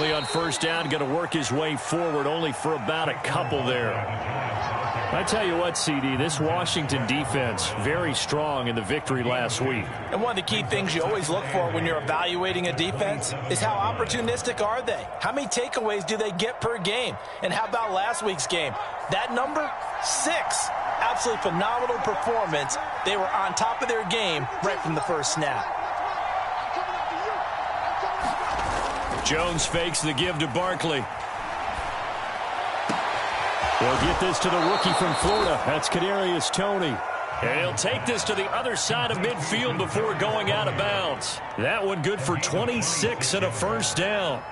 Barkley on first down, going to work his way forward, only for about a couple there. I tell you what, CD, this Washington defense, very strong in the victory last week. And one of the key things you always look for when you're evaluating a defense is how opportunistic are they? How many takeaways do they get per game? And how about last week's game? That number, 6. Absolutely phenomenal performance. They were on top of their game right from the first snap. Jones fakes the give to Barkley. They'll get this to the rookie from Florida. That's Kadarius Toney. And he'll take this to the other side of midfield before going out of bounds. That one good for 26 and a first down.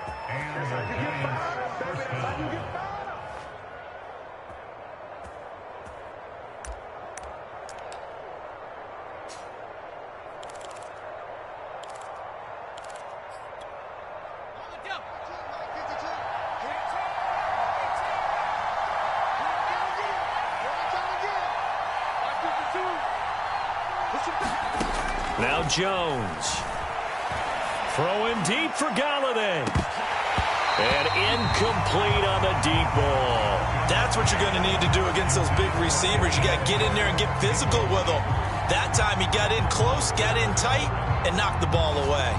Now Jones. Throwing deep for Galladay. And incomplete on the deep ball. That's what you're going to need to do against those big receivers. You got to get in there and get physical with them. That time he got in close, got in tight, and knocked the ball away.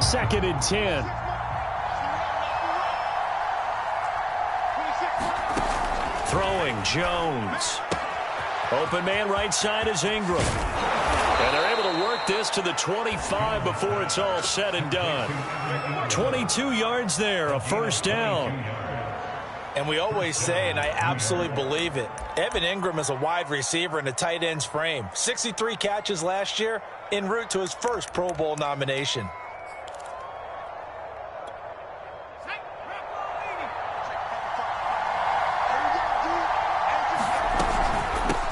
2nd and 10. Throwing Jones. Open man right side is Ingram. And they're able to work this to the 25 before it's all said and done. 22 yards there, a first down. And we always say, and I absolutely believe it, Evan Ingram is a wide receiver in a tight end's frame. 63 catches last year, en route to his first Pro Bowl nomination.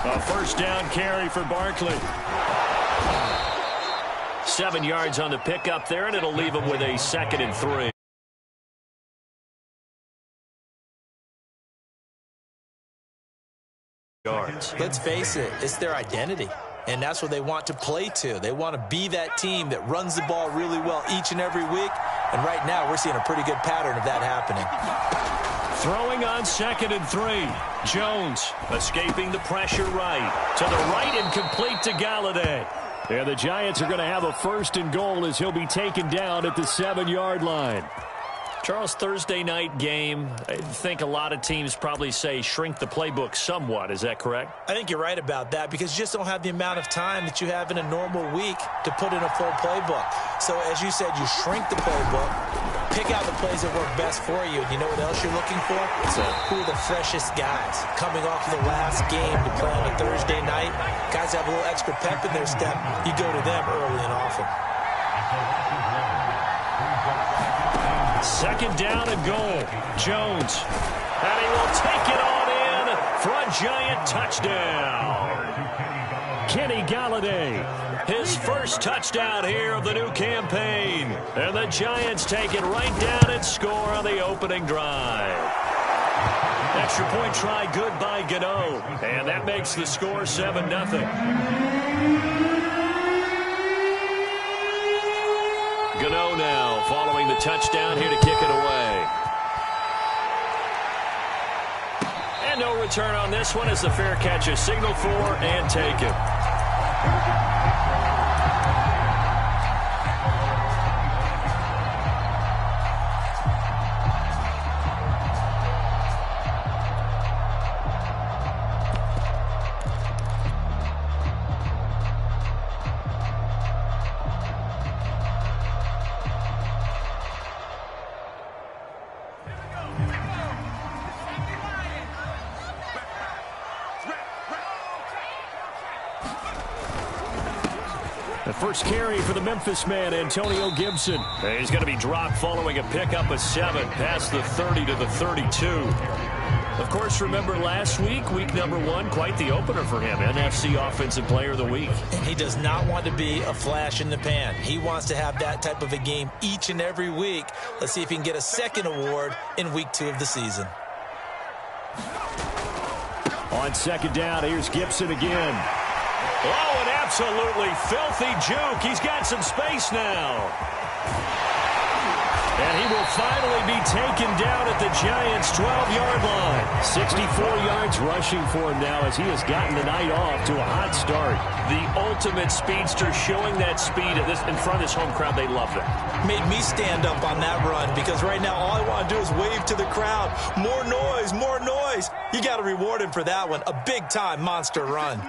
A first down carry for Barkley. 7 yards on the pickup there, and it'll leave him with a 2nd and 3. Yards. Let's face it, it's their identity. And that's what they want to play to. They want to be that team that runs the ball really well each and every week. And right now, we're seeing a pretty good pattern of that happening. Throwing on 2nd and 3. Jones escaping the pressure right. To the right and complete to Galladay. And the Giants are going to have a 1st and goal as he'll be taken down at the 7-yard line. Charles, Thursday night game, I think a lot of teams probably say shrink the playbook somewhat. Is that correct? I think you're right about that because you just don't have the amount of time that you have in a normal week to put in a full playbook. So as you said, you shrink the playbook, pick out the plays that work best for you. And you know what else you're looking for? Who are the freshest guys coming off of the last game to play on a Thursday night? Guys have a little extra pep in their step. You go to them early and often. 2nd down and goal. Jones. And he will take it on in for a Giant touchdown. Kenny Galladay. His first touchdown here of the new campaign. And the Giants take it right down and score on the opening drive. Extra point try good by Gano. And that makes the score 7-0. Gano now following the touchdown here to kick it away. And no return on this one as the fair catch is signaled for and taken. The first carry for the Memphis man, Antonio Gibson. He's going to be dropped following a pickup of 7 past the 30 to the 32. Of course, remember last week, week number 1, quite the opener for him. NFC Offensive Player of the Week. And he does not want to be a flash in the pan. He wants to have that type of a game each and every week. Let's see if he can get a second award in week 2 of the season. On 2nd down, here's Gibson again. Oh, an absolutely filthy juke. He's got some space now. And he will finally be taken down at the Giants' 12-yard line. 64 yards rushing for him now as he has gotten the night off to a hot start. The ultimate speedster, showing that speed in front of this home crowd. They love that. Made me stand up on that run because right now all I want to do is wave to the crowd. More noise, more noise. You got to reward him for that one. A big-time monster run.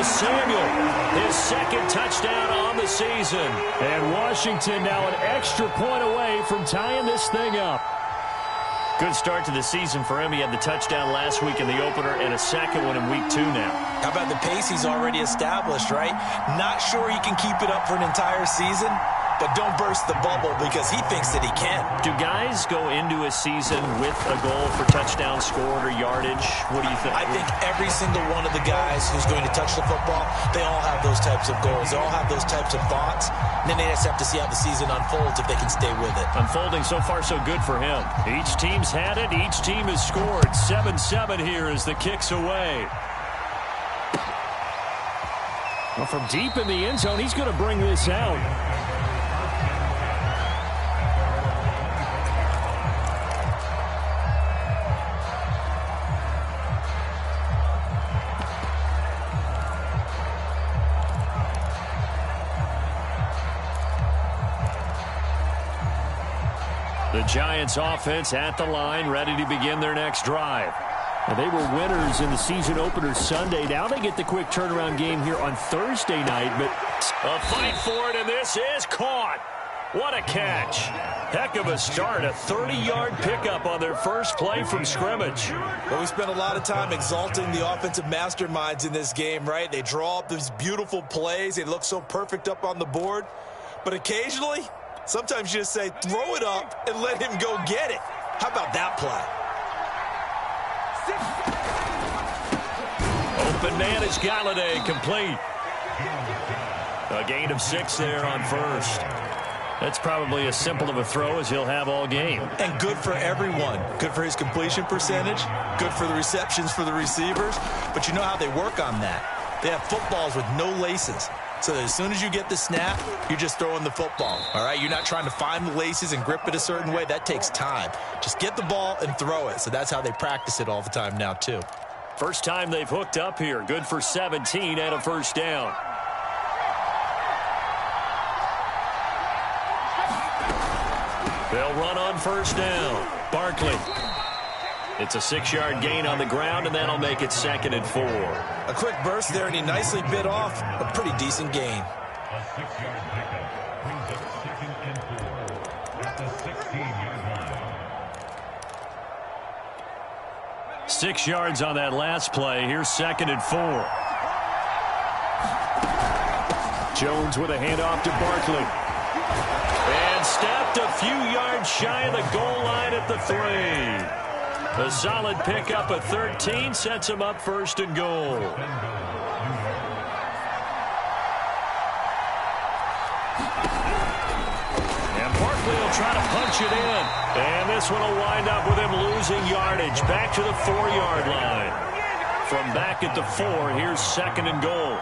Samuel, his second touchdown on the season. And Washington now an extra point away from tying this thing up. Good start to the season for him. He had the touchdown last week in the opener and a second one in week 2 now. How about the pace he's already established, right? Not sure he can keep it up for an entire season, but don't burst the bubble because he thinks that he can. Do guys go into a season with a goal for touchdown scored or yardage? What do you think? I think every single one of the guys who's going to touch the football, they all have those types of goals. They all have those types of thoughts. And then they just have to see how the season unfolds if they can stay with it. Unfolding so far so good for him. Each team's had it. Each team has scored. 7-7 here as the kick's away. Well, from deep in the end zone, he's going to bring this out. The Giants offense at the line, ready to begin their next drive. And they were winners in the season opener Sunday. Now they get the quick turnaround game here on Thursday night. But a fight for it, and this is caught. What a catch. Heck of a start. A 30-yard pickup on their first play from scrimmage. Well, we spent a lot of time exalting the offensive masterminds in this game, right? They draw up these beautiful plays. They look so perfect up on the board. But occasionally, sometimes you just say, throw it up and let him go get it. How about that play? Open man is Galladay, complete. A gain of 6 there on first. That's probably as simple of a throw as he'll have all game. And good for everyone. Good for his completion percentage. Good for the receptions for the receivers. But you know how they work on that. They have footballs with no laces. So that as soon as you get the snap, you're just throwing the football. All right, you're not trying to find the laces and grip it a certain way. That takes time. Just get the ball and throw it. So that's how they practice it all the time now, too. First time they've hooked up here. Good for 17 and a first down. They'll run on first down. Barkley. It's a 6-yard gain on the ground, and that'll make it 2nd and 4. A quick burst there, and he nicely bit off a pretty decent gain. A 6-yard pickup brings up 2nd and 4 at the 16-yard line. 6 yards on that last play. Here's 2nd and 4. Jones with a handoff to Barkley. And stepped a few yards shy of the goal line at the 3. A solid pickup at 13 sets him up 1st and goal. And Barkley will try to punch it in. And this one will wind up with him losing yardage. Back to the 4-yard line. From back at the 4, here's 2nd and goal.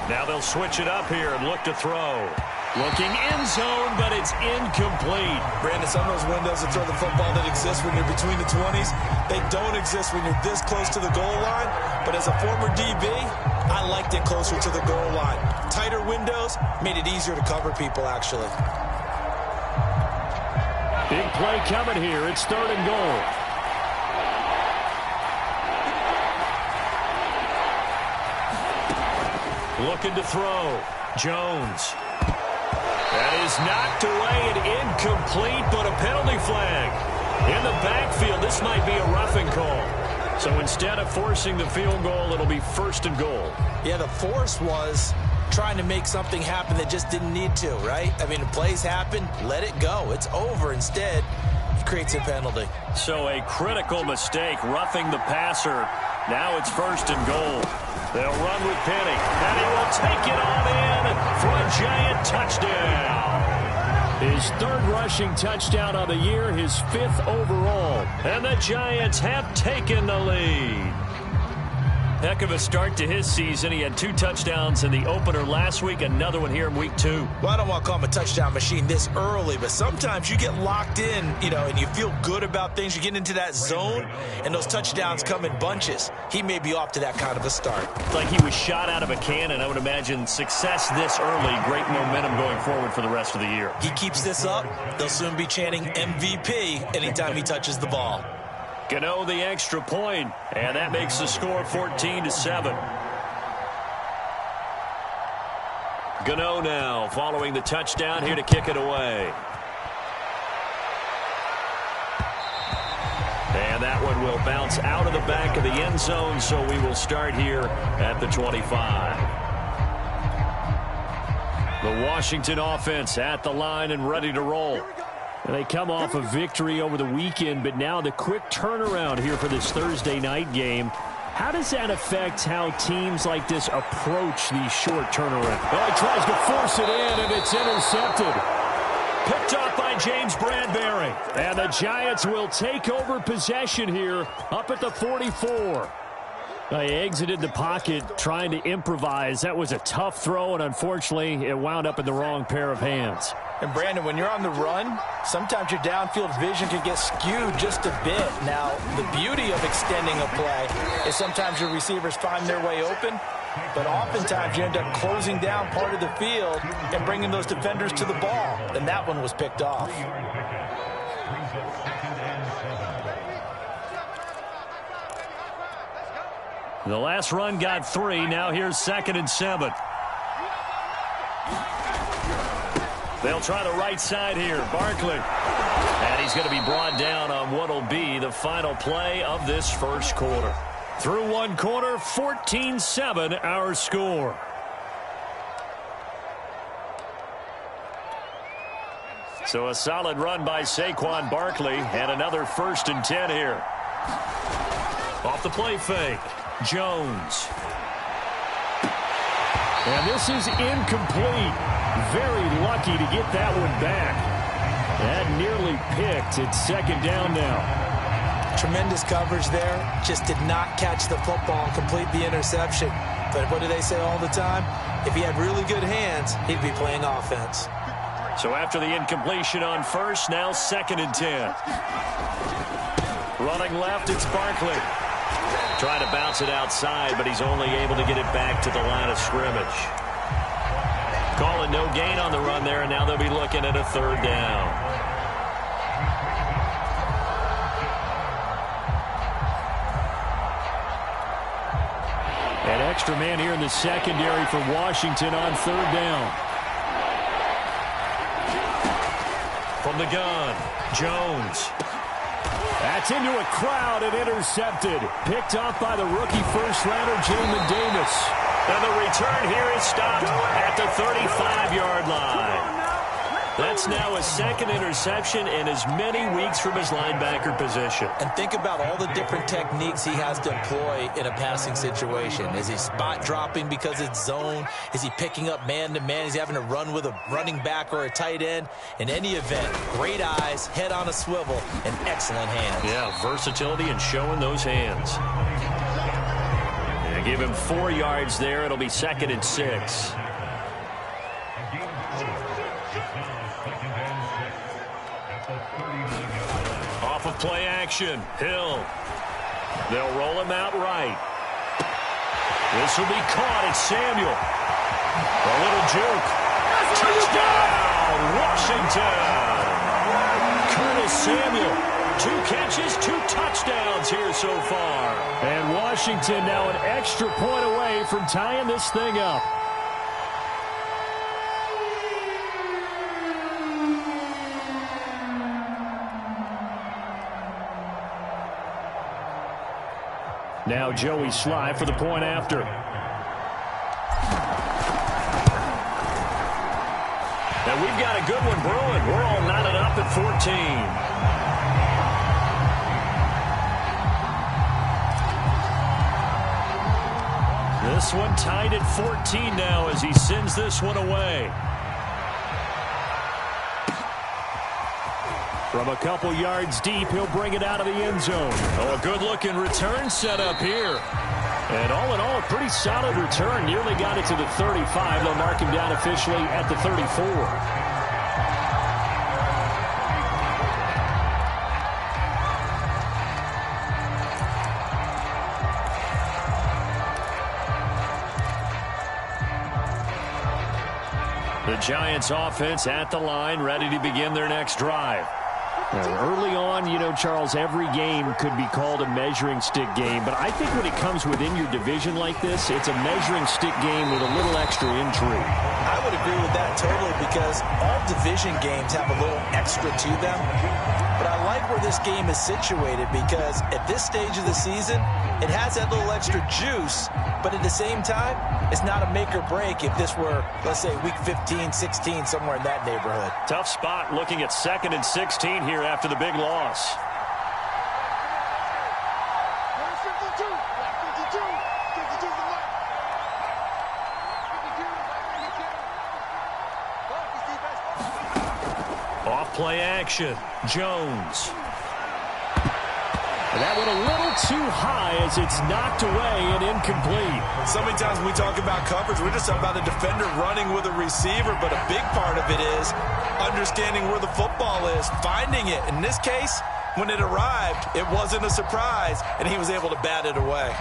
Now they'll switch it up here and look to throw. Looking end zone, but it's incomplete. Brandon, some of those windows to throw the football that exist when you're between the 20s, they don't exist when you're this close to the goal line. But as a former DB, I liked it closer to the goal line. Tighter windows made it easier to cover people, actually. Big play coming here. It's 3rd and goal. Looking to throw. Jones. That is knocked away and incomplete, but a penalty flag. In the backfield, this might be a roughing call. So instead of forcing the field goal, it'll be 1st and goal. Yeah, the force was trying to make something happen that just didn't need to, right? I mean, the plays happen, let it go. It's over. Instead, he creates a penalty. So a critical mistake, roughing the passer. Now it's 1st and goal. They'll run with Penny, and he will take it on in for a Giant touchdown. His 3rd rushing touchdown of the year, his 5th overall. And the Giants have taken the lead. Heck of a start to his season. He had 2 touchdowns in the opener last week, another one here in week 2. Well, I don't want to call him a touchdown machine this early, but sometimes you get locked in, and you feel good about things. You get into that zone, and those touchdowns come in bunches. He may be off to that kind of a start. Like he was shot out of a cannon. I would imagine success this early, great momentum going forward for the rest of the year. He keeps this up, they'll soon be chanting MVP anytime he touches the ball. Gano the extra point, and that makes the score 14-7. Gano now following the touchdown here to kick it away. And that one will bounce out of the back of the end zone, so we will start here at the 25. The Washington offense at the line and ready to roll. They come off a victory over the weekend, but now the quick turnaround here for this Thursday night game. How does that affect how teams like this approach these short turnarounds? Oh, he tries to force it in, and it's intercepted. Picked up by James Bradbury. And the Giants will take over possession here up at the 44. They exited the pocket trying to improvise. That was a tough throw, and unfortunately, it wound up in the wrong pair of hands. And, Brandon, when you're on the run, sometimes your downfield vision can get skewed just a bit. Now, the beauty of extending a play is sometimes your receivers find their way open, but oftentimes you end up closing down part of the field and bringing those defenders to the ball. And that one was picked off. The last run got 3. Now here's 2nd and 7. They'll try the right side here. Barkley. And he's going to be brought down on what will be the final play of this first quarter. Through one quarter, 14-7 our score. So a solid run by Saquon Barkley and another 1st and 10 here. Off the play fake. Jones. And this is incomplete. Very lucky to get that one back. That nearly picked. It's 2nd down now. Tremendous coverage there. Just did not catch the football and complete the interception. But what do they say all the time? If he had really good hands, he'd be playing offense. So after the incompletion on 1st, now 2nd and 10. Running left, it's Barkley. Trying to bounce it outside, but he's only able to get it back to the line of scrimmage. Calling no gain on the run there, and now they'll be looking at a 3rd down. An extra man here in the secondary for Washington on 3rd down. From the gun, Jones. That's into a crowd and intercepted. Picked off by the rookie first-rounder, Jamin Davis. And the return here is stopped at the 35-yard line. That's now his 2nd interception in as many weeks from his linebacker position. And think about all the different techniques he has to employ in a passing situation. Is he spot dropping because it's zone? Is he picking up man-to-man? Is he having to run with a running back or a tight end? In any event, great eyes, head on a swivel, and excellent hands. Yeah, versatility and showing those hands. And give him 4 yards there. It'll be 2nd and 6. Off of play action, Hill. They'll roll him out right. This will be caught. It's Samuel. A little juke. Touchdown, Washington. Curtis Samuel. 2 catches, 2 touchdowns here so far. And Washington now an extra point away from tying this thing up. Now Joey Sly for the point after. And we've got a good one brewing. We're all knotted up at 14. This one tied at 14 now as he sends this one away. From a couple yards deep, he'll bring it out of the end zone. Oh, a good-looking return set up here. And all in all, a pretty solid return. Nearly got it to the 35. They'll mark him down officially at the 34. The Giants offense at the line, ready to begin their next drive. Early on, you know, Charles, every game could be called a measuring stick game. But I think when it comes within your division like this, it's a measuring stick game with a little extra intrigue. I would agree with that totally because all division games have a little extra to them. But I like where this game is situated because at this stage of the season, it has that little extra juice. But at the same time, it's not a make or break if this were, let's say, week 15, 16, somewhere in that neighborhood. Tough spot looking at 2nd and 16 here after the big loss. Off play action. Jones. And that went a little too high as it's knocked away and incomplete. So many times when we talk about coverage, we're just talking about a defender running with a receiver, but a big part of it is understanding where the football is, finding it. In this case, when it arrived, it wasn't a surprise, and he was able to bat it away.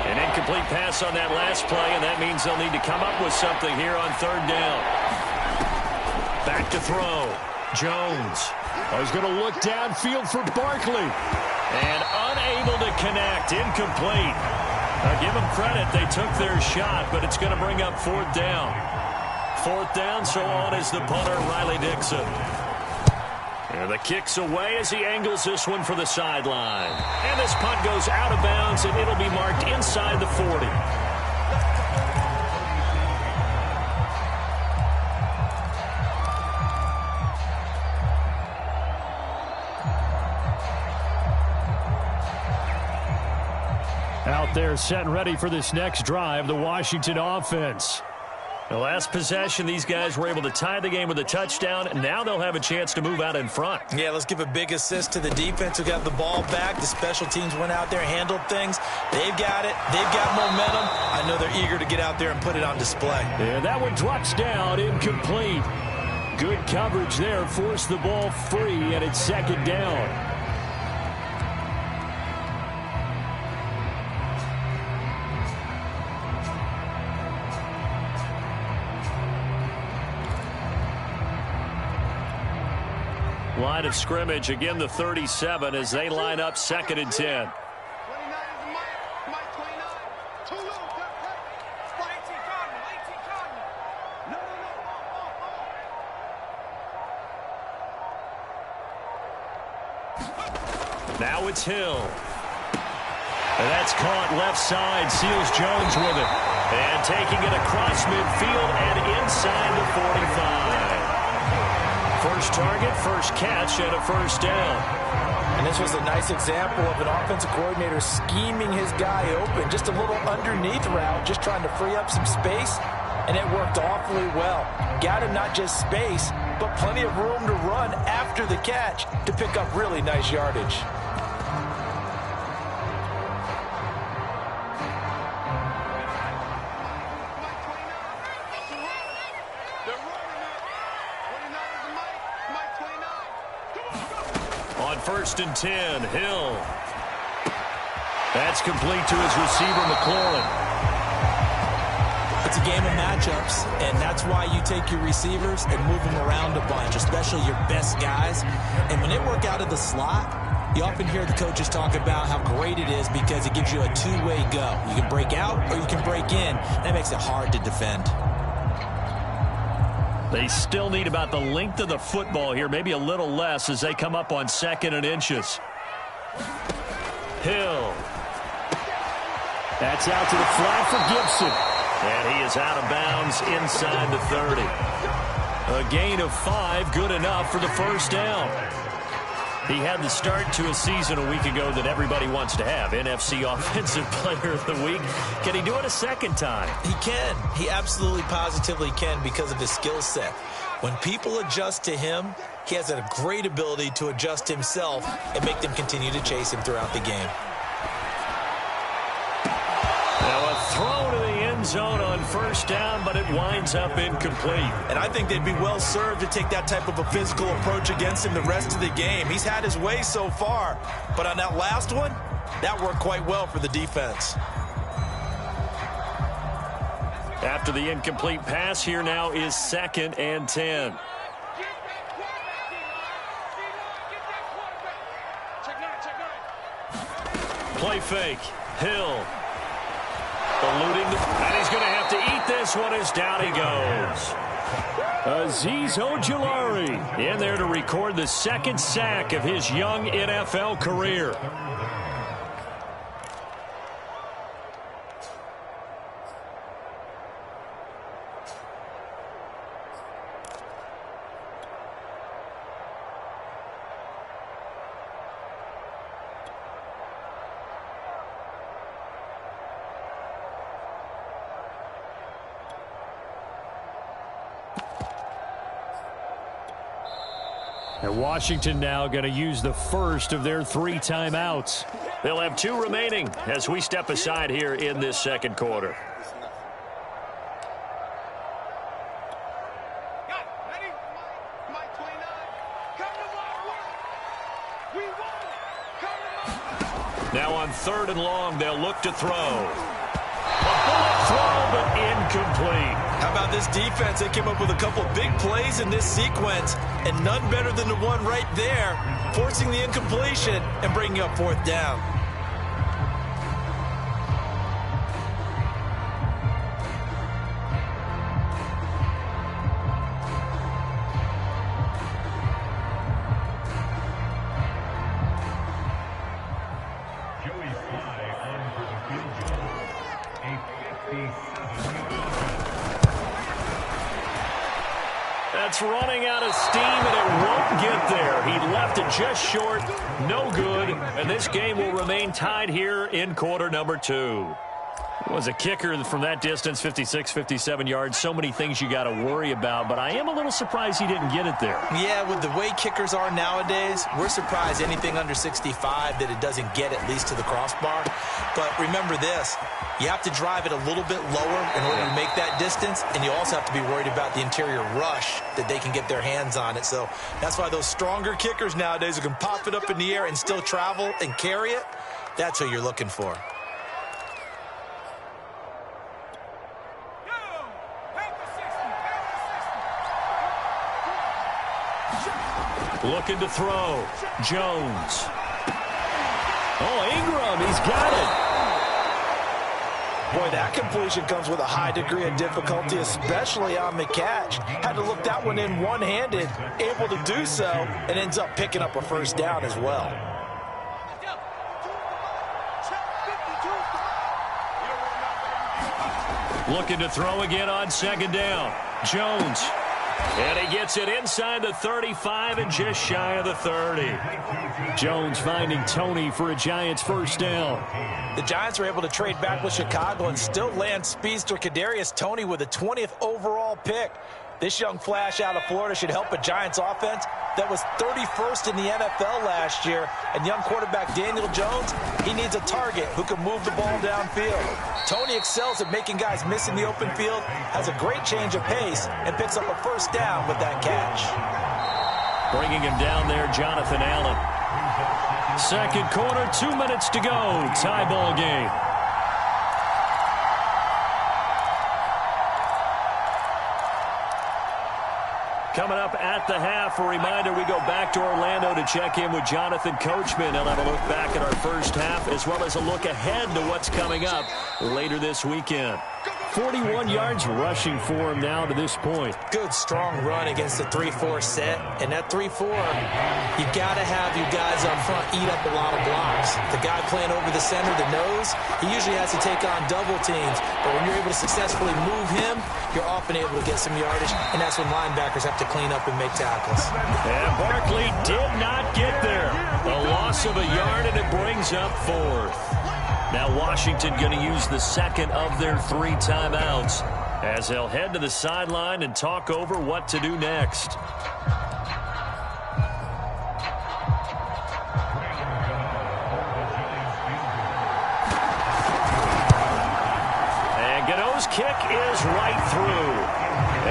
An incomplete pass on that last play, and that means they'll need to come up with something here on 3rd down. Back to throw. Jones. Oh, he's going to look downfield for Barkley. And unable to connect. Incomplete. Now give them credit. They took their shot, but it's going to bring up 4th down. 4th down, so on is the punter, Riley Dixon. And the kick's away as he angles this one for the sideline. And this punt goes out of bounds, and it'll be marked inside the 40. Out there set and ready for this next drive, the Washington offense. The last possession, these guys were able to tie the game with a touchdown, and now they'll have a chance to move out in front. Yeah, let's give a big assist to the defense who got the ball back. The special teams went out there, handled things. They've got it. They've got momentum. I know they're eager to get out there and put it on display. Yeah, that one drops down, incomplete. Good coverage there, forced the ball free, and it's 2nd down. Line of scrimmage, again the 37 as they line up 2nd and 10. Now it's Hill. And that's caught left side, seals Jones with it. And taking it across midfield and inside the 45. First target, first catch, and a 1st down. And this was a nice example of an offensive coordinator scheming his guy open. Just a little underneath route, just trying to free up some space, and it worked awfully well. Got him not just space, but plenty of room to run after the catch to pick up really nice yardage. On 1st and 10, Hill. That's complete to his receiver, McLaurin. It's a game of matchups, and that's why you take your receivers and move them around a bunch, especially your best guys. And when they work out of the slot, you often hear the coaches talk about how great it is because it gives you a two-way go. You can break out or you can break in. That makes it hard to defend. They still need about the length of the football here, maybe a little less as they come up on 2nd and inches. Hill. That's out to the flat for Gibson. And he is out of bounds inside the 30. A gain of 5, good enough for the first down. He had the start to a season a week ago that everybody wants to have, NFC Offensive Player of the Week. Can he do it a second time? He can. He absolutely positively can because of his skill set. When people adjust to him, he has a great ability to adjust himself and make them continue to chase him throughout the game. Now a throw to the end zone on first down, but it winds up incomplete. And I think they'd be well served to take that type of a physical approach against him the rest of the game. He's had his way so far, but on that last one, that worked quite well for the defense. After the incomplete pass, here now is 2nd and 10. Play fake. Hill. Eluding, and he's going to have to eat this one as down he goes. Azeez Ojulari in there to record the 2nd sack of his young NFL career. And Washington now going to use the first of their 3 timeouts. They'll have 2 remaining as we step aside here in this second quarter. Now on 3rd and long, they'll look to throw. A bullet throw, but incomplete. How about this defense? They came up with a couple big plays in this sequence, and none better than the one right there, forcing the incompletion and bringing up 4th down. That's running out of steam, and it won't get there. He left it just short, no good, and this game will remain tied here in quarter number 2. Was a kicker from that distance, 56, 57 yards. So many things you got to worry about, but I am a little surprised he didn't get it there. Yeah, with the way kickers are nowadays, we're surprised anything under 65 that it doesn't get at least to the crossbar. But remember this, you have to drive it a little bit lower in order to make that distance, and you also have to be worried about the interior rush that they can get their hands on it. So that's why those stronger kickers nowadays who can pop it up in the air and still travel and carry it, that's who you're looking for. Looking to throw. Jones. Oh, Ingram, he's got it. Boy, that completion comes with a high degree of difficulty, especially on the catch. Had to look that one in one-handed, able to do so, and ends up picking up a first down as well. Looking to throw again on 2nd down. Jones. And he gets it inside the 35 and just shy of the 30. Jones finding Tony for a Giants first down. The Giants were able to trade back with Chicago and still land speedster Kadarius Toney with a 20th overall pick. This young flash out of Florida should help a Giants offense that was 31st in the NFL last year. And young quarterback Daniel Jones, he needs a target who can move the ball downfield. Toney excels at making guys miss in the open field, has a great change of pace, and picks up a first down with that catch. Bringing him down there, Jonathan Allen. Second quarter, 2 minutes to go. Tie ball game. Coming up at the half, a reminder, we go back to Orlando to check in with Jonathan Coachman. He'll have a look back at our first half as well as a look ahead to what's coming up later this weekend. 41 yards rushing for him now to this point. Good, strong run against the 3-4 set. And that 3-4, you got to have you guys up front eat up a lot of blocks. The guy playing over the center, the nose, he usually has to take on double teams. But when you're able to successfully move him, you're often able to get some yardage. And that's when linebackers have to clean up and make tackles. And Barkley did not get there. A loss of a yard, and it brings up fourth. Now Washington going to use the second of their 3 timeouts as they'll head to the sideline and talk over what to do next. And Gano's kick is right through.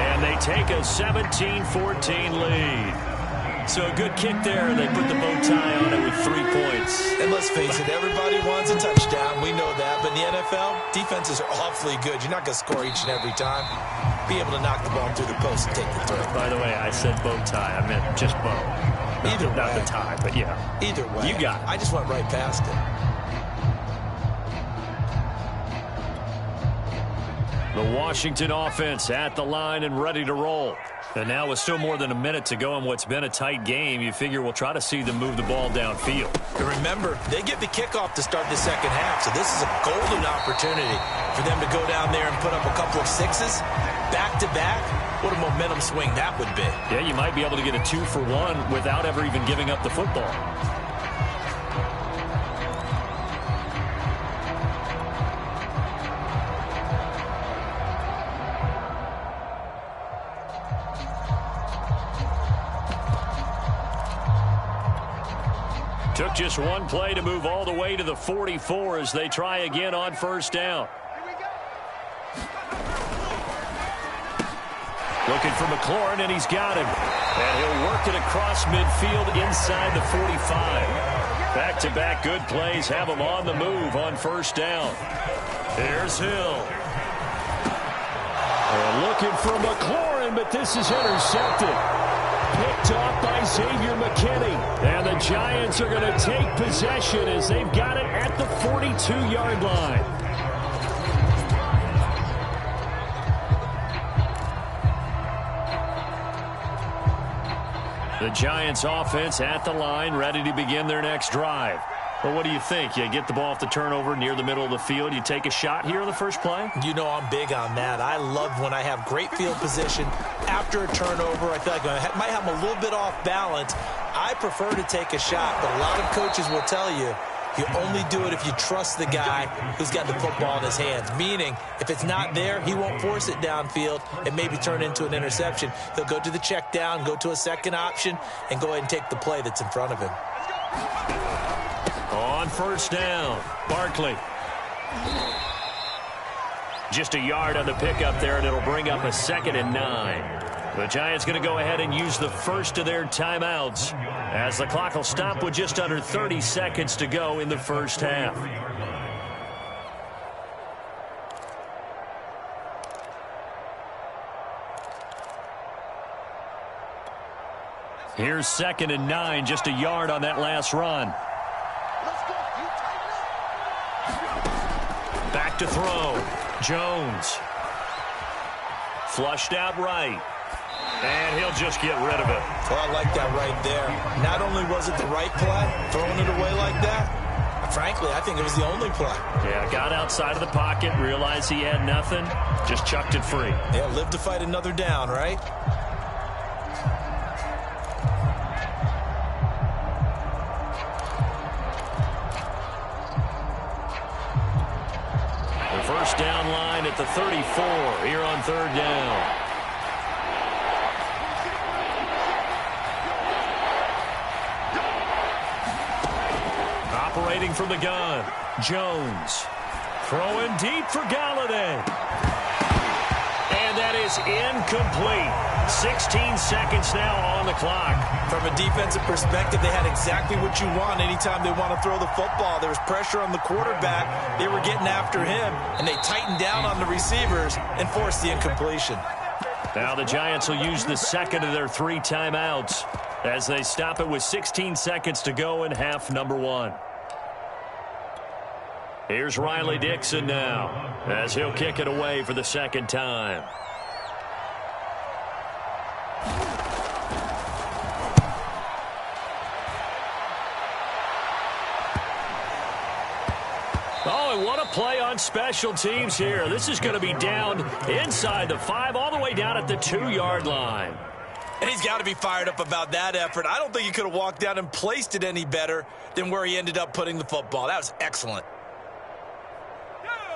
And they take a 17-14 lead. So a good kick there, and they put the bow tie on it with 3 points. And let's face it, everybody wants a touchdown. We know that. But in the NFL, defenses are awfully good. You're not going to score each and every time. Be able to knock the ball through the post and take the throw. By the way, I said bow tie. I meant just bow. Either way. Not the tie, but yeah. Either way. You got it. I just went right past it. The Washington offense at the line and ready to roll. And now with still more than a minute to go in what's been a tight game, you figure we'll try to see them move the ball downfield. And remember, they get the kickoff to start the second half, so this is a golden opportunity for them to go down there and put up a couple of sixes back-to-back. What a momentum swing that would be. Yeah, you might be able to get a 2-for-1 without ever even giving up the football. Took just one play to move all the way to the 44 as they try again on first down. Looking for McLaurin, and he's got him. And he'll work it across midfield inside the 45. Back-to-back good plays have him on the move on first down. Here's Hill. And looking for McLaurin, but this is intercepted. Picked off by Xavier McKinney. And the Giants are going to take possession as they've got it at the 42-yard line. The Giants offense at the line, ready to begin their next drive. Well, what do you think? You get the ball off the turnover near the middle of the field. You take a shot here on the first play? You know I'm big on that. I love when I have great field position after a turnover. I feel like I might have them a little bit off balance. I prefer to take a shot, but a lot of coaches will tell you you only do it if you trust the guy who's got the football in his hands. Meaning, if it's not there, he won't force it downfield and maybe turn into an interception. He'll go to the check down, go to a second option, and go ahead and take the play that's in front of him. On first down, Barkley. Just a yard on the pickup there, and it'll bring up a 2nd and 9. The Giants going to go ahead and use the first of their timeouts as the clock will stop with just under 30 seconds to go in the first half. Here's 2nd and 9, just a yard on that last run. Back to throw. Jones. Flushed out right. And he'll just get rid of it. Well, I like that right there. Not only was it the right play, throwing it away like that, frankly, I think it was the only play. Yeah, got outside of the pocket, realized he had nothing, just chucked it free. Yeah, live to fight another down, right? The first down line at the 34 here on third down. Operating from the gun, Jones. Throwing deep for Galladay. And that is incomplete. 16 seconds now on the clock. From a defensive perspective, they had exactly what you want anytime they want to throw the football. There was pressure on the quarterback. They were getting after him, and they tightened down on the receivers and forced the incompletion. Now the Giants will use the second of their 3 timeouts as they stop it with 16 seconds to go in half number 1. Here's Riley Dixon now as he'll kick it away for the second time. Oh, and what a play on special teams here. This is going to be down inside the 5 all the way down at the 2-yard line. And he's got to be fired up about that effort. I don't think he could have walked down and placed it any better than where he ended up putting the football. That was excellent.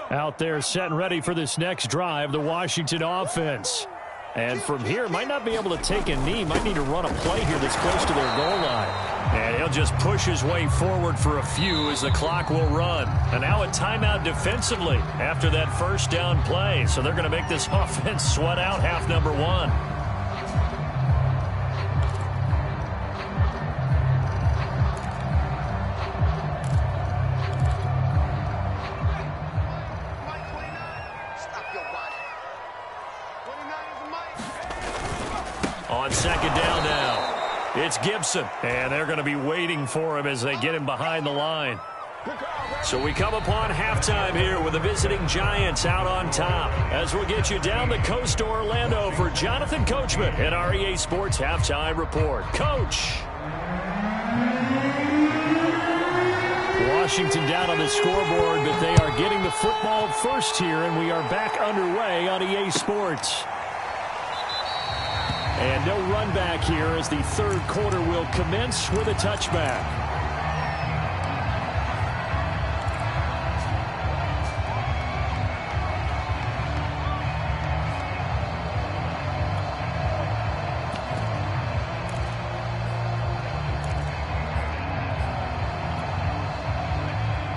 Out there set and ready for this next drive, the Washington offense. And from here, might not be able to take a knee. Might need to run a play here that's close to their goal line. And he'll just push his way forward for a few as the clock will run. And now a timeout defensively after that first down play. So they're going to make this offense sweat out half number 1. On second down now, it's Gibson. And they're going to be waiting for him as they get him behind the line. So we come upon halftime here with the visiting Giants out on top. As we'll get you down the coast to Orlando for Jonathan Coachman in our EA Sports Halftime Report. Coach. Washington down on the scoreboard, but they are getting the football first here, and we are back underway on EA Sports. And no run back here as the third quarter will commence with a touchback.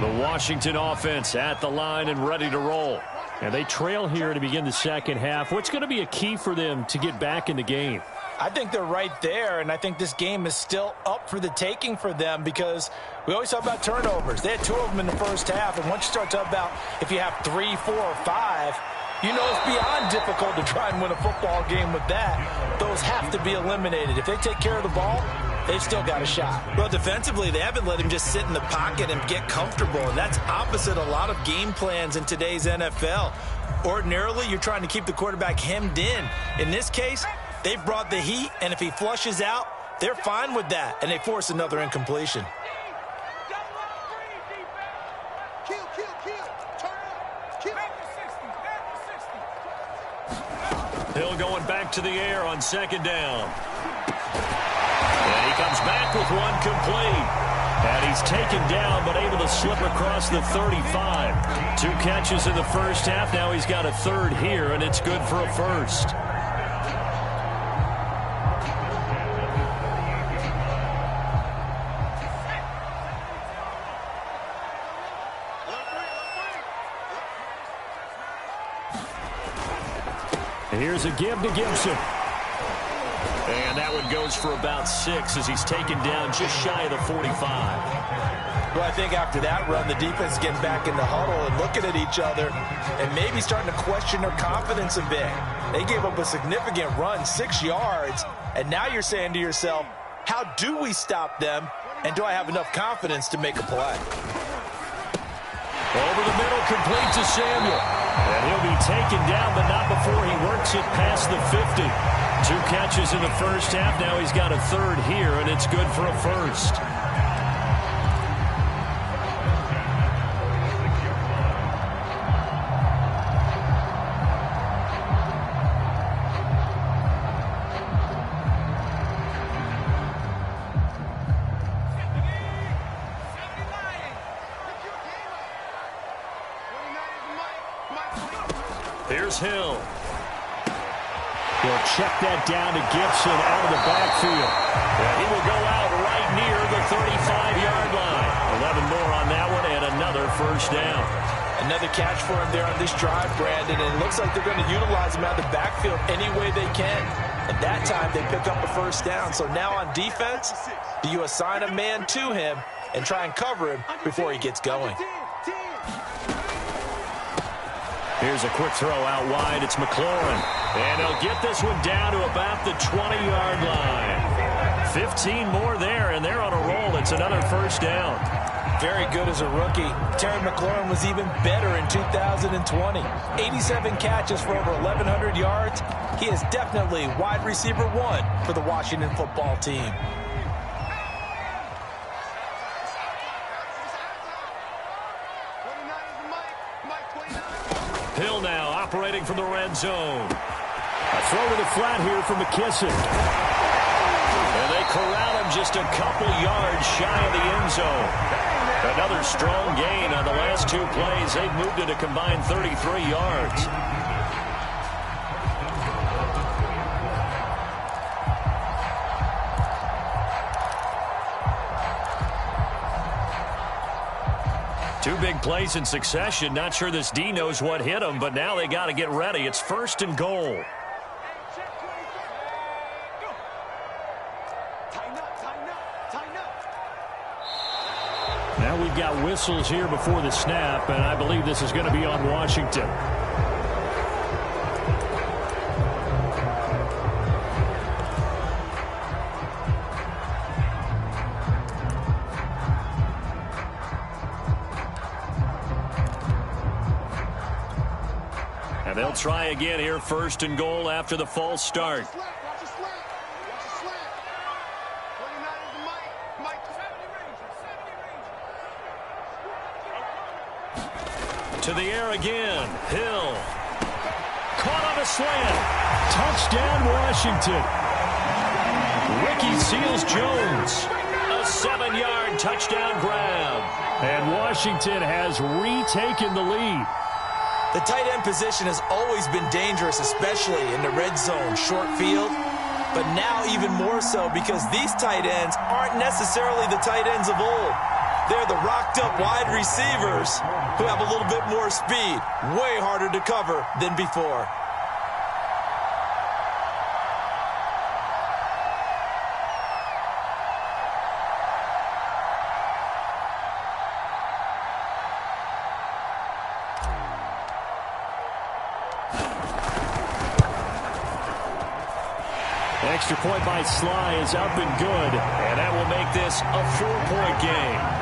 The Washington offense at the line and ready to roll. And they trail here to begin the second half. What's going to be a key for them to get back in the game? I think they're right there, and I think this game is still up for the taking for them because we always talk about turnovers. They had 2 of them in the first half, and once you start talking about if you have 3, 4, or 5, you know it's beyond difficult to try and win a football game with that. Those have to be eliminated. If they take care of the ball, they've still got a shot. Well, defensively, they haven't let him just sit in the pocket and get comfortable, and that's opposite a lot of game plans in today's NFL. Ordinarily, you're trying to keep the quarterback hemmed in. In this case, they've brought the heat, and if he flushes out, they're fine with that, and they force another incompletion. Hill going back to the air on second down. And he comes back with one complete. And he's taken down but able to slip across the 35. 2 catches in the first half. Now he's got a third here, and it's good for a first. Here's a give to Gibson. And that one goes for about 6 as he's taken down just shy of the 45. Well, I think after that run, the defense is getting back in the huddle and looking at each other and maybe starting to question their confidence a bit. They gave up a significant run, 6 yards, and now you're saying to yourself, how do we stop them, and do I have enough confidence to make a play? Over the middle, complete to Samuel. And he'll be taken down, but not before he works it past the 50. 2 catches in the first half. Now he's got a third here, and it's good for a first. Here's Hill. He'll check that down to Gibson out of the backfield. And he will go out right near the 35-yard line. 11 more on that one and another first down. Another catch for him there on this drive, Brandon, and it looks like they're going to utilize him out of the backfield any way they can. And that time they pick up a first down. So now on defense, do you assign a man to him and try and cover him before he gets going? Here's a quick throw out wide. It's McLaurin. And he'll get this one down to about the 20-yard line. 15 more there, and they're on a roll. It's another first down. Very good as a rookie. Terry McLaurin was even better in 2020. 87 catches for over 1,100 yards. He is definitely wide receiver 1 for the Washington football team. Hill now operating from the red zone. A throw to the flat here for McKissick. And they corral him just a couple yards shy of the end zone. Another strong gain on the last 2 plays. They've moved it a combined 33 yards. Two big plays in succession. Not sure this D knows what hit him, but now they got to get ready. It's 1st and goal. Now we've got whistles here before the snap, and I believe this is going to be on Washington. And they'll try again here, 1st and goal after the false start. To the air again. Hill. Caught on a slant. Touchdown, Washington. Ricky Seals-Jones. A 7-yard touchdown grab. And Washington has retaken the lead. The tight end position has always been dangerous, especially in the red zone, short field. But now even more so because these tight ends aren't necessarily the tight ends of old. They're the rocked-up wide receivers who have a little bit more speed, way harder to cover than before. Extra point by Sly is up and good. And that will make this a 4-point game.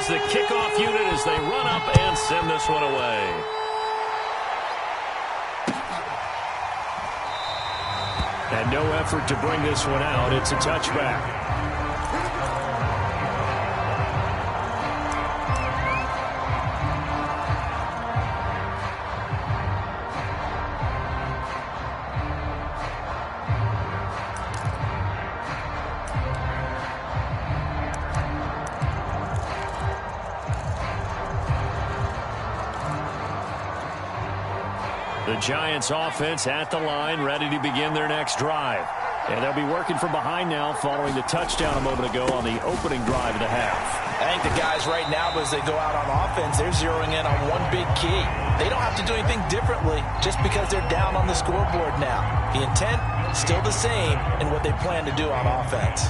The kickoff unit as they run up and send this one away. And no effort to bring this one out. It's a touchback. The Giants offense at the line, ready to begin their next drive. And they'll be working from behind now following the touchdown a moment ago on the opening drive of the half. I think the guys right now, as they go out on offense, they're zeroing in on one big key. They don't have to do anything differently just because they're down on the scoreboard now. The intent, still the same in what they plan to do on offense.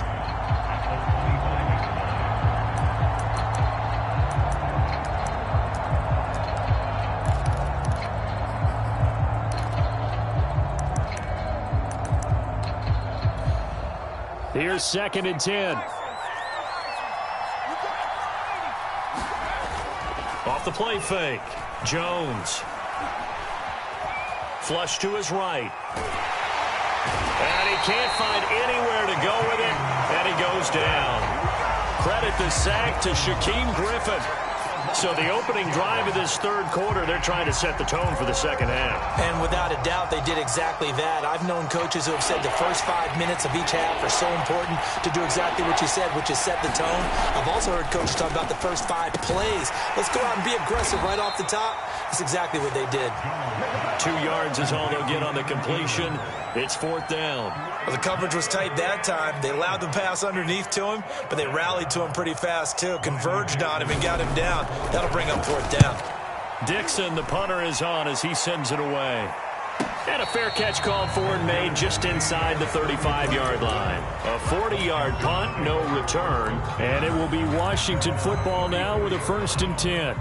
Here's 2nd and 10. Off the play fake. Jones. Flush to his right. And he can't find anywhere to go with it. And he goes down. Credit the sack to Shaquem Griffin. So the opening drive of this 3rd quarter, they're trying to set the tone for the 2nd half. And without a doubt, they did exactly that. I've known coaches who have said the first 5 minutes of each half are so important to do exactly what you said, which is set the tone. I've also heard coaches talk about the first 5 plays. Let's go out and be aggressive right off the top. That's exactly what they did. 2 yards is all they'll get on the completion. It's 4th down. Well, the coverage was tight that time. They allowed the pass underneath to him, but they rallied to him pretty fast, too. Converged on him and got him down. That'll bring up 4th down. Dixon, the punter, is on as he sends it away. And a fair catch called for and made just inside the 35-yard line. A 40-yard punt, no return. And it will be Washington football now with a 1st and 10.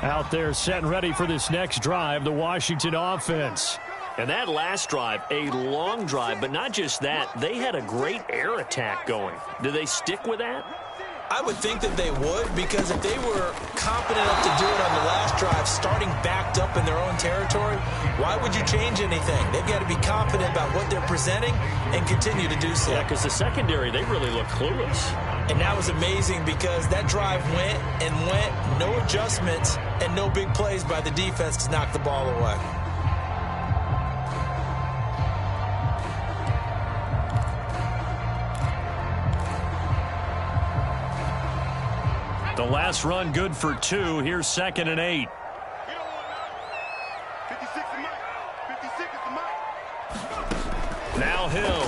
Out there set and ready for this next drive, the Washington offense. And that last drive, a long drive, but not just that. They had a great air attack going. Do they stick with that? I would think that they would, because if they were confident enough to do it on the last drive, starting backed up in their own territory, why would you change anything? They've got to be confident about what they're presenting and continue to do so. Yeah, because the secondary, they really look clueless. And that was amazing because that drive went and went, no adjustments, and no big plays by the defense to knock the ball away. The last run good for 2. Here's 2nd and 8. 56 is Mike. 56 is Mike. Now Hill.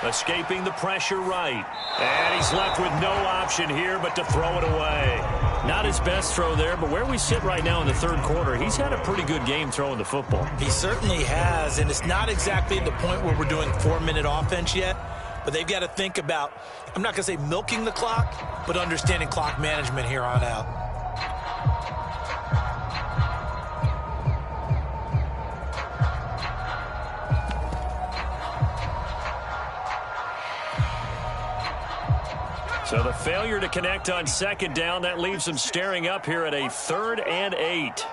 Escaping the pressure right. And he's left with no option here but to throw it away. Not his best throw there, but where we sit right now in the third quarter, he's had a pretty good game throwing the football. He certainly has, and it's not exactly at the point where we're doing 4-minute offense yet. But they've got to think about, I'm not going to say milking the clock, but understanding clock management here on out. So the failure to connect on 2nd down, that leaves them staring up here at a 3rd and 8.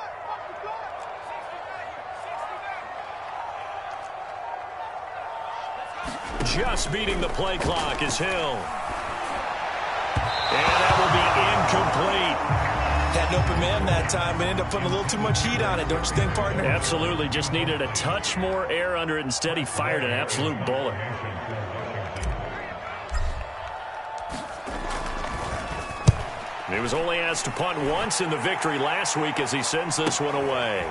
Just beating the play clock is Hill. And that will be incomplete. Had an open man that time, but ended up putting a little too much heat on it, don't you think, partner? Absolutely. Just needed a touch more air under it. Instead, he fired an absolute bullet. He was only asked to punt once in the victory last week as he sends this one away.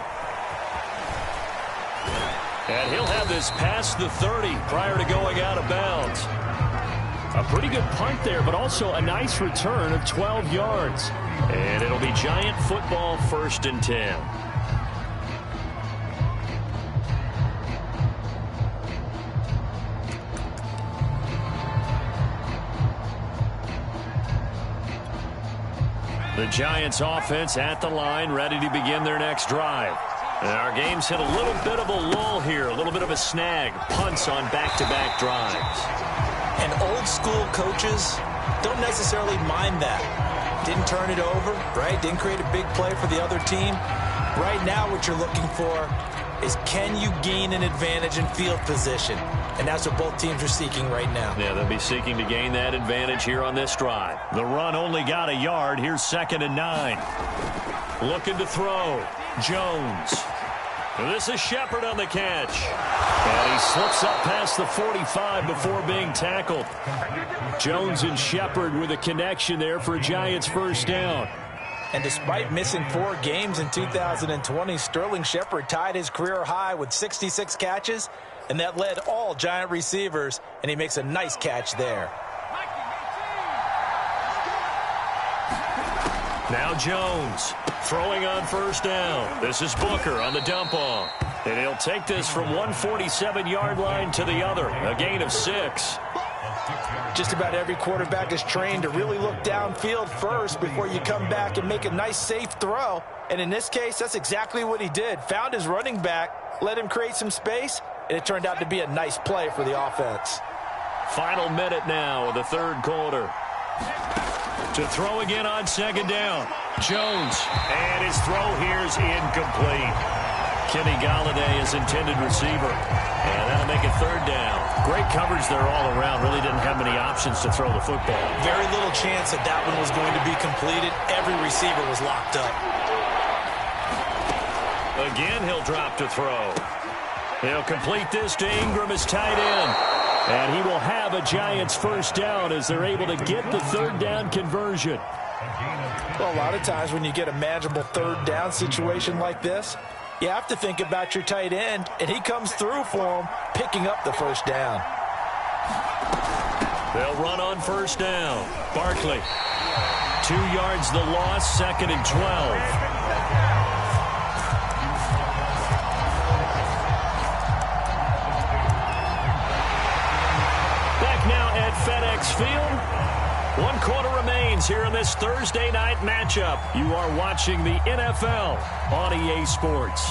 And he'll have this past the 30 prior to going out of bounds. A pretty good punt there, but also a nice return of 12 yards. And it'll be Giant football, 1st and 10. The Giants offense at the line, ready to begin their next drive. And our game's hit a little bit of a lull here, a little bit of a snag. Punts on back-to-back drives. And old-school coaches don't necessarily mind that. Didn't turn it over, right? Didn't create a big play for the other team. Right now what you're looking for is, can you gain an advantage in field position? And that's what both teams are seeking right now. Yeah, they'll be seeking to gain that advantage here on this drive. The run only got a yard. Here's 2nd and 9. Looking to throw. Jones. This is Shepard on the catch. And he slips up past the 45 before being tackled. Jones and Shepard with a connection there for a Giants 1st down. And despite missing 4 games in 2020, Sterling Shepard tied his career high with 66 catches, and that led all Giant receivers, and he makes a nice catch there. Now Jones throwing on 1st down. This is Booker on the dump off. And he'll take this from 147-yard line to the other. A gain of 6. Just about every quarterback is trained to really look downfield first before you come back and make a nice, safe throw. And in this case, that's exactly what he did. Found his running back, let him create some space, and it turned out to be a nice play for the offense. Final minute now of the 3rd quarter. To throw again on 2nd down. Jones. And his throw here is incomplete. Kenny Galladay is intended receiver. And that'll make it 3rd down. Great coverage there all around. Really didn't have many options to throw the football. Very little chance that that one was going to be completed. Every receiver was locked up. Again, he'll drop to throw. He'll complete this to Ingram as tight end. And he will have a Giants 1st down as they're able to get the 3rd down conversion. Well, a lot of times when you get a manageable 3rd down situation like this, you have to think about your tight end, and he comes through for him, picking up the 1st down. They'll run on 1st down. Barkley. 2 yards the loss, 2nd and 12. FedEx Field. 1 quarter remains here in this Thursday night matchup. You are watching the NFL on EA Sports.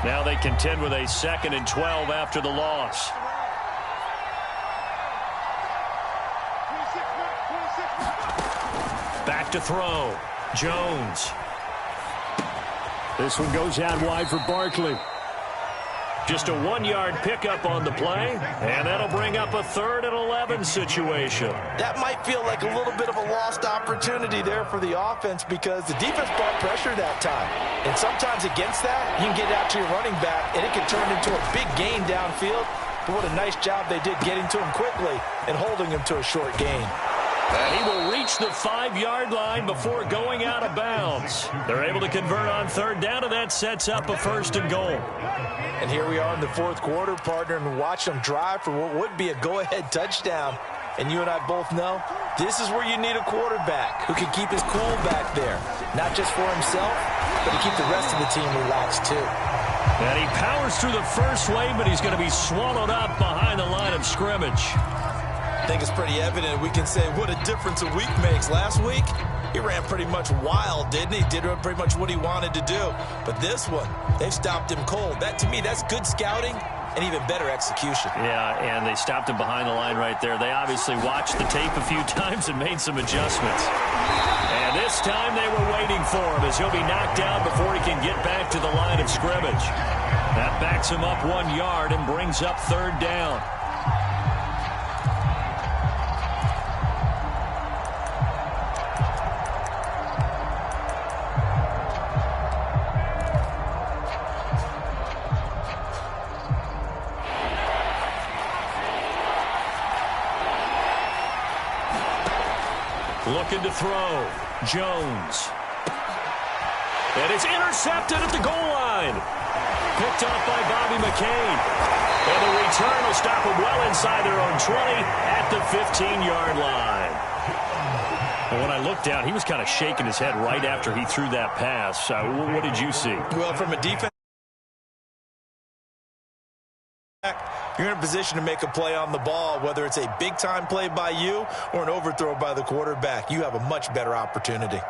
Now they contend with a 2nd and 12 after the loss. Back to throw. Jones. This one goes out wide for Barkley. Just a 1-yard pickup on the play, and that'll bring up a 3rd and 11 situation. That might feel like a little bit of a lost opportunity there for the offense because the defense brought pressure that time. And sometimes against that, you can get out to your running back, and it can turn into a big gain downfield. But what a nice job they did getting to him quickly and holding him to a short gain. And he will reach the 5-yard line before going out of bounds. They're able to convert on 3rd down, and that sets up a 1st and goal. And here we are in the 4th quarter, partner, and watch them drive for what would be a go-ahead touchdown. And you and I both know this is where you need a quarterback who can keep his cool back there. Not just for himself, but to keep the rest of the team relaxed too. And he powers through the first wave, but he's going to be swallowed up behind the line of scrimmage. I think it's pretty evident we can say what a difference a week makes. Last week, he ran pretty much wild, didn't he? Did pretty much what he wanted to do. But this one, they've stopped him cold. That, to me, that's good scouting and even better execution. Yeah, and they stopped him behind the line right there. They obviously watched the tape a few times and made some adjustments. And this time they were waiting for him as he'll be knocked down before he can get back to the line of scrimmage. That backs him up 1 yard and brings up 3rd down. Looking to throw. Jones. And it's intercepted at the goal line. Picked off by Bobby McCain. And the return will stop them well inside their own 20 at the 15-yard line. Well, when I looked down, he was kind of shaking his head right after he threw that pass. What did you see? Well, from a defense, you're in a position to make a play on the ball, whether it's a big-time play by you or an overthrow by the quarterback. You have a much better opportunity.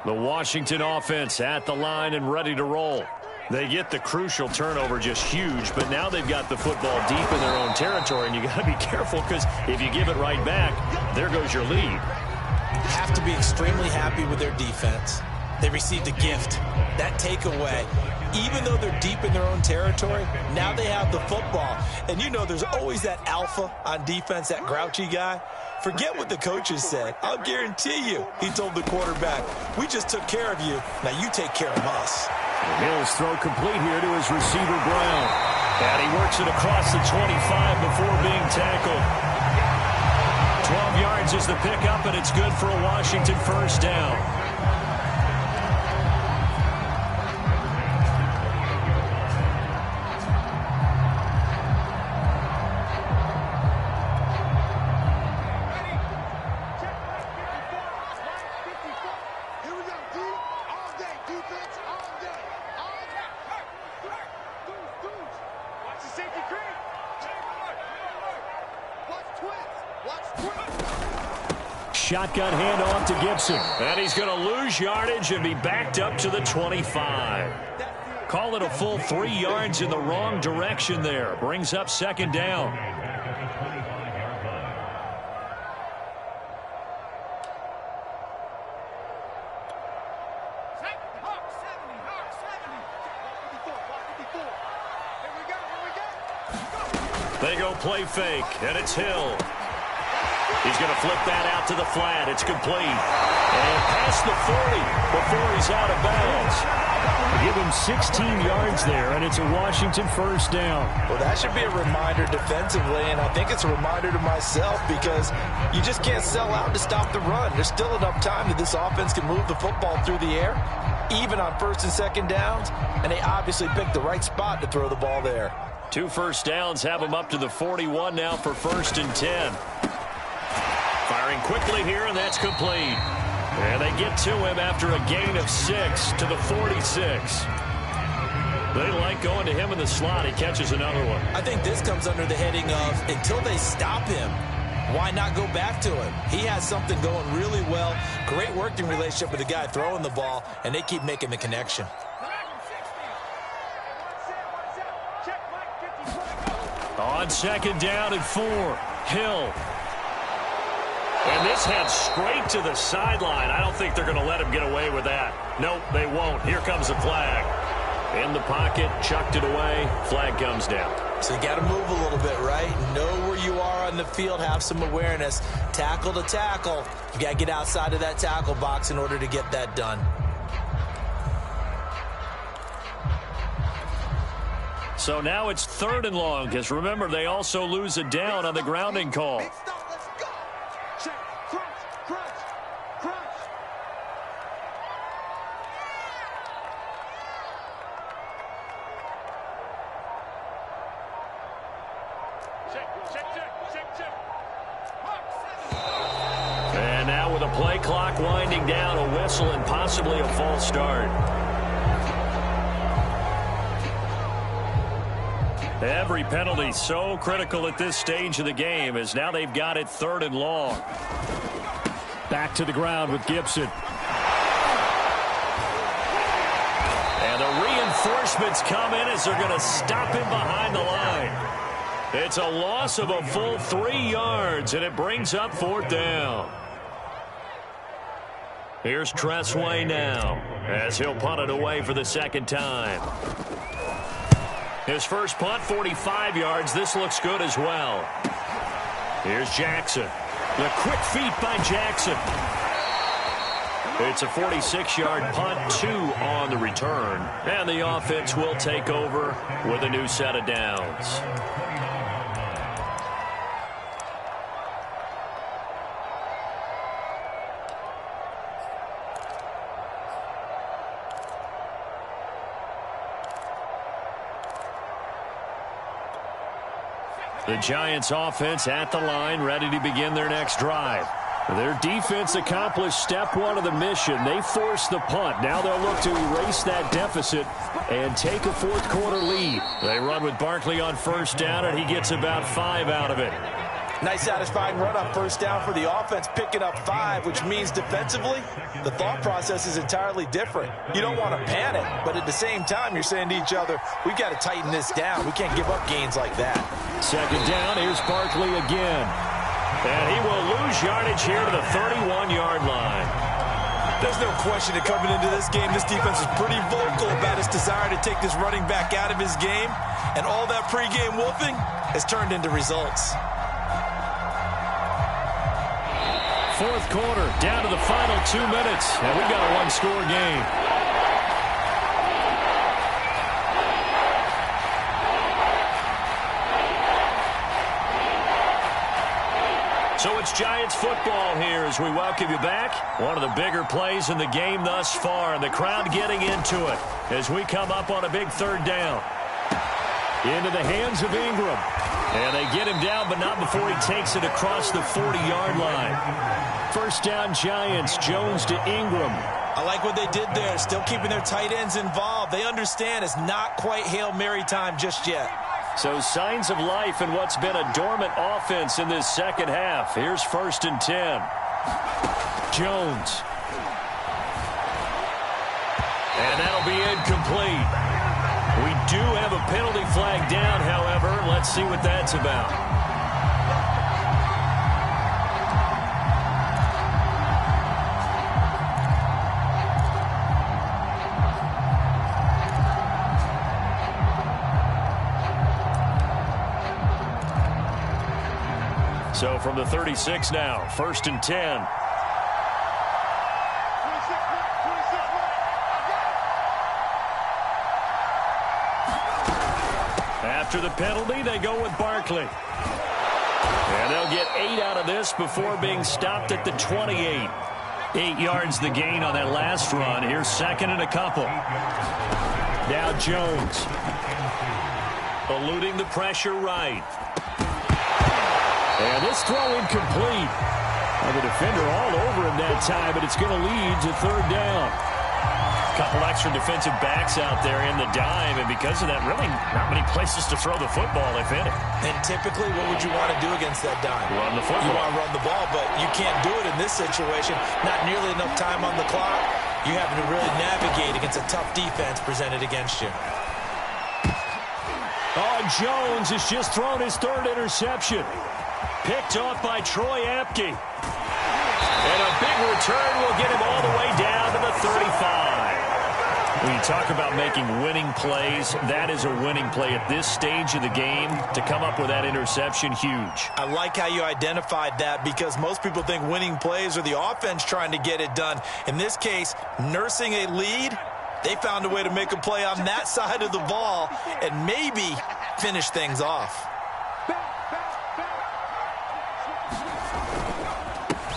The Washington offense at the line and ready to roll. They get the crucial turnover, just huge, but now they've got the football deep in their own territory, and you got to be careful because if you give it right back, there goes your lead. Have to be extremely happy with their defense. They received a gift. That takeaway, even though they're deep in their own territory, now they have the football. And you know there's always that alpha on defense, that grouchy guy. Forget what the coaches said. I'll guarantee you, he told the quarterback, we just took care of you. Now you take care of us. Hill's throw complete here to his receiver, Brown. And he works it across the 25 before being tackled. 12 yards is the pickup, and it's good for a Washington 1st down. Shotgun handoff to Gibson. And he's going to lose yardage and be backed up to the 25. Call it a full 3 yards in the wrong direction there. Brings up 2nd down. They go play fake, and it's Hill. He's going to flip that out to the flat. It's complete. And past the 40 before he's out of bounds. Give him 16 yards there, and it's a Washington first down. Well, that should be a reminder defensively, and I think it's a reminder to myself because you just can't sell out to stop the run. There's still enough time that this offense can move the football through the air, even on first and second downs, and they obviously picked the right spot to throw the ball there. 2 first downs have him up to the 41 now for 1st and 10. Firing quickly here, and that's complete. And they get to him after a gain of 6 to the 46. They like going to him in the slot. He catches another one. I think this comes under the heading of until they stop him, why not go back to him? He has something going really well. Great working relationship with the guy throwing the ball, and they keep making the connection. On 2nd down and 4, Hill. And this heads straight to the sideline. I don't think they're going to let him get away with that. Nope, they won't. Here comes the flag. In the pocket, chucked it away. Flag comes down. So you got to move a little bit, right? Know where you are on the field, have some awareness. Tackle to tackle. You got to get outside of that tackle box in order to get that done. So now it's 3rd and long, because remember, they also lose a down on the grounding call. And now with a play clock winding down, a whistle and possibly a false start. Every penalty so critical at this stage of the game as now they've got it 3rd and long. Back to the ground with Gibson. And the reinforcements come in as they're going to stop him behind the line. It's a loss of a full 3 yards, and it brings up 4th down. Here's Tressway now as he'll punt it away for the 2nd time. His first punt, 45 yards. This looks good as well. Here's Jackson. The quick feet by Jackson. It's a 46-yard punt, 2 on the return. And the offense will take over with a new set of downs. The Giants offense at the line, ready to begin their next drive. Their defense accomplished step 1 of the mission. They forced the punt. Now they'll look to erase that deficit and take a 4th quarter lead. They run with Barkley on 1st down, and he gets about 5 out of it. Nice satisfying run on 1st down for the offense, picking up 5, which means defensively, the thought process is entirely different. You don't want to panic, but at the same time, you're saying to each other, we've got to tighten this down. We can't give up gains like that. 2nd down, here's Barkley again. And he will lose yardage here to the 31-yard line. There's no question that coming into this game, this defense is pretty vocal about its desire to take this running back out of his game, and all that pregame whooping has turned into results. 4th quarter, down to the final 2 minutes, and we've got a 1-score game. So it's Giants football here as we welcome you back. One of the bigger plays in the game thus far, and the crowd getting into it as we come up on a big 3rd down. Into the hands of Ingram. And they get him down, but not before he takes it across the 40-yard line. 1st down Giants, Jones to Ingram. I like what they did there, still keeping their tight ends involved. They understand it's not quite Hail Mary time just yet. So signs of life in what's been a dormant offense in this 2nd half. Here's 1st and 10. Jones. And that'll be incomplete. We do have a penalty flag down, however. Let's see what that's about. So from the 36 now, 1st and 10. After the penalty, they go with Barkley. And they'll get 8 out of this before being stopped at the 28. 8 yards the gain on that last run. Here's 2nd and a couple. Now Jones. Eluding the pressure right. And this throw incomplete. And the defender all over him that time, but it's going to lead to 3rd down. Couple extra defensive backs out there in the dime, and because of that, really not many places to throw the football, if any. And typically, what would you want to do against that dime? Run the football. You want to run the ball, but you can't do it in this situation. Not nearly enough time on the clock. You have to really navigate against a tough defense presented against you. Oh, Jones has just thrown his 3rd interception. Picked off by Troy Apke. And a big return will get him all the way down to the 35. When you talk about making winning plays, that is a winning play at this stage of the game. To come up with that interception, huge. I like how you identified that, because most people think winning plays are the offense trying to get it done. In this case, nursing a lead, they found a way to make a play on that side of the ball and maybe finish things off.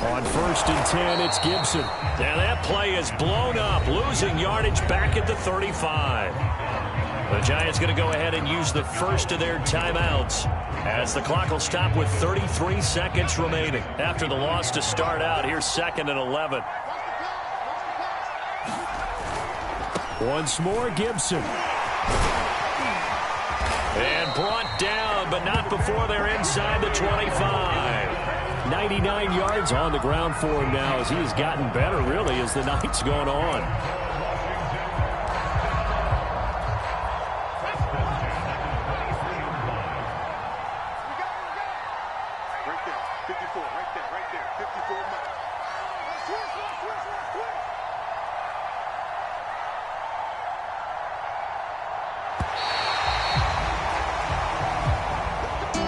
On 1st and 10, it's Gibson. Now that play is blown up, losing yardage back at the 35. The Giants going to go ahead and use the first of their timeouts, as the clock will stop with 33 seconds remaining. After the loss to start out, here's 2nd and 11. Once more, Gibson. And brought down, but not before they're inside the 25. 99 yards on the ground for him now, as he has gotten better, really, as the night's going on. Right there, 54, right there, 54 miles.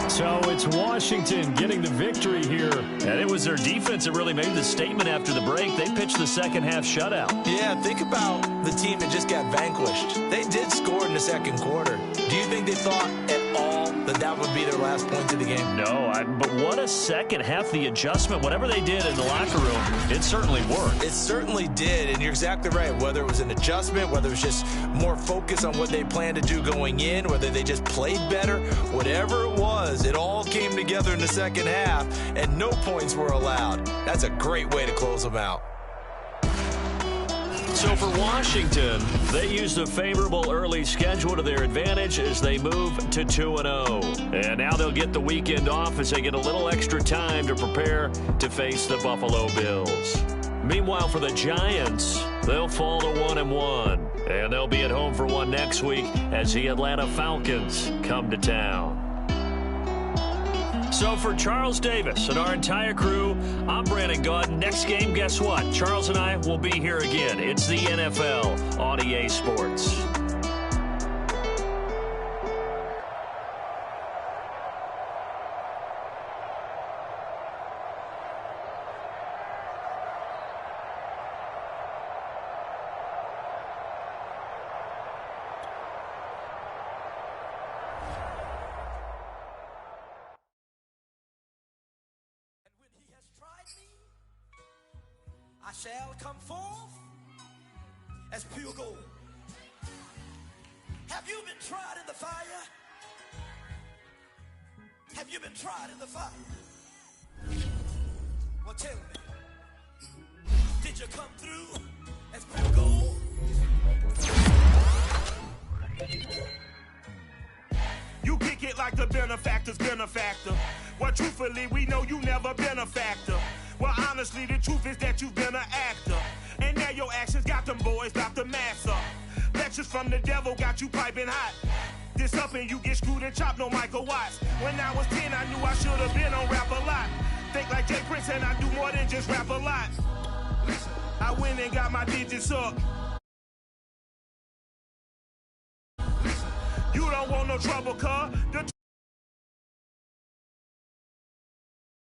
So it's Washington getting the victory here. And it was their defense that really made the statement after the break. They pitched the second-half shutout. Yeah, think about the team that just got vanquished. They did score in the 2nd quarter. Do you think they thought at all that that would be their last points of the game? No, but what a second half. The adjustment, whatever they did in the locker room, it certainly worked. It certainly did, and you're exactly right. Whether it was an adjustment, whether it was just more focus on what they planned to do going in, whether they just played better, whatever it was, it all came together in the 2nd half, and no points were allowed. That's a great way to close them out. So for Washington, they used a favorable early schedule to their advantage as they move to 2-0. And now they'll get the weekend off as they get a little extra time to prepare to face the Buffalo Bills. Meanwhile, for the Giants, they'll fall to 1-1. And they'll be at home for one next week as the Atlanta Falcons come to town. So for Charles Davis and our entire crew, I'm Brandon Gaudin. Next game, guess what? Charles and I will be here again. It's the NFL on EA Sports. I shall come forth as pure gold. Have you been tried in the fire? Have you been tried in the fire? Well, tell me, did you come through as pure gold? You kick it like the benefactor's benefactor. Well, truthfully, we know you never been a factor. Well, honestly, the truth is that you've been an actor. And now your actions got them boys dropped the mask up. Lectures from the devil got you piping hot. This up and you get screwed and chopped, no Michael Watts. When I was 10, I knew I should have been on Rap a Lot. Think like Jay Prince and I do more than just rap a lot. I went and got my digits up. You don't want no trouble, cuz.